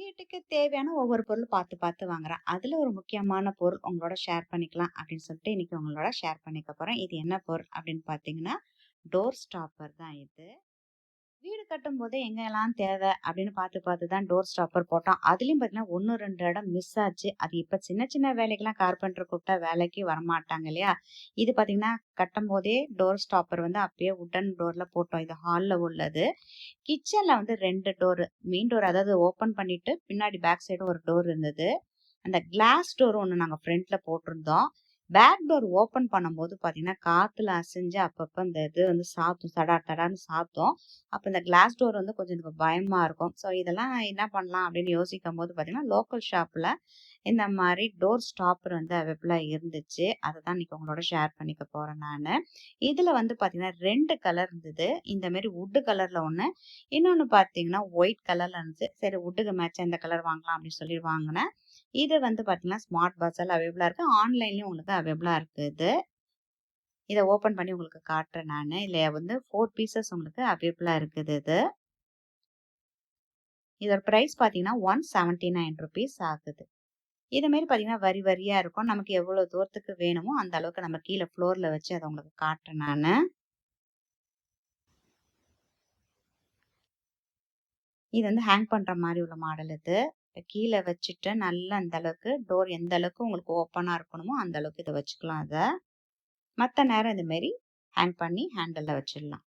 வீட்டுக்கு தேவையான ஒவ்வொரு பொருள் பார்த்து பார்த்து வாங்குறேன். அதுல ஒரு முக்கியமான பொருள் உங்களோட ஷேர் பண்ணிக்கலாம் அப்படின்னு சொல்லிட்டு இன்னைக்கு உங்களோட ஷேர் பண்ணிக்க போறேன். இது என்ன பொருள் அப்படின்னு பார்த்தீங்கன்னா, டோர் ஸ்டாப்பர் தான் இது. வீடு கட்டும்போதே எங்கெல்லாம் தேவை அப்படின்னு பார்த்து பார்த்து தான் டோர் ஸ்டாப்பர் போட்டோம். அதுலயும் பார்த்தீங்கன்னா 1, 2 இடம் மிஸ் ஆச்சு. அது இப்ப சின்ன சின்ன வேலைக்கெல்லாம் கார்பெண்டர் கூப்பிட்டா வேலைக்கு வரமாட்டாங்க இல்லையா? இது பார்த்தீங்கன்னா கட்டும்போதே டோர் ஸ்டாப்பர் வந்து அப்பயே வுட்டன் டோர்ல போட்டோம். இது ஹால்ல உள்ளது. கிச்சன்ல வந்து 2 டோரு. மெயின் டோர் அதாவது ஓப்பன் பண்ணிட்டு பின்னாடி பேக் சைடு ஒரு டோர் இருந்தது. அந்த கிளாஸ் டோர் ஒண்ணு நாங்க ஃப்ரண்ட்ல போட்டிருந்தோம். பேக் டோர் ஓப்பன் பண்ணும்போது பார்த்தீங்கன்னா, காத்துல அசைஞ்சு அப்பப்ப இந்த இது வந்து சாத்தும். தடார் தடார்ன்னு சாத்தும். அப்ப இந்த கிளாஸ் டோர் வந்து கொஞ்சம் எனக்கு பயமா இருக்கும். ஸோ இதெல்லாம் என்ன பண்ணலாம் அப்படின்னு யோசிக்கும்போது பார்த்தீங்கன்னா, லோக்கல் ஷாப்ல இந்த மாரி டோர் ஸ்டாப்பர் வந்து அவைலபிளா இருந்துச்சு. அத தான் இன்னைக்கு உங்களோட ஷேர் பண்ணிக்க போறேன் நானு. இதுல வந்து பார்த்தீங்கன்னா 2 கலர் இருந்தது. இந்த மாரி வுட் கலர்ல ஒண்ணு, இன்னொன்னு பார்த்தீங்கன்னா ஒயிட் கலர்ல இருந்துச்சு. சரி வுட்டுக்கு மேட்சா இந்த கலர் வாங்கலாம் அப்படின்னு சொல்லி வாங்குனேன். இது வந்து பார்த்தீங்கன்னா, ஸ்மார்ட் பாக்ஸால அவைலபிளா இருக்கு. ஆன்லைன்லயும் உங்களுக்கு அவைலபிளா இருக்குது. இத ஓப்பன் பண்ணி உங்களுக்கு காட்டுறேன் நானு. இதுல வந்து 4 பீசஸ் உங்களுக்கு அவைலபிளா இருக்குது இது. இதோட பிரைஸ் பார்த்தீங்கன்னா, ₹179 ஆகுது. இது மாரி பார்த்தீங்கன்னா, வரி வரியா இருக்கும். நமக்கு எவ்வளோ தூரத்துக்கு வேணுமோ, அந்த அளவுக்கு நம்ம கீழ ஃப்ளோர்ல வச்சு அத உங்களுக்கு காட்டுறேன் நானு. இது வந்து ஹேங் பண்ற மாரி உள்ள மாடல் இது. கீழ வச்சுட்டு நல்லா அந்த அளவுக்கு டோர் எந்த அளவுக்கு உங்களுக்கு ஓப்பனா இருக்கணுமோ, அந்த அளவுக்கு இத வச்சுக்கலாம் அத. மத்த நேரம் இந்த மாரி ஹேங் பண்ணி ஹேண்டில்ல வச்சிடலாம்.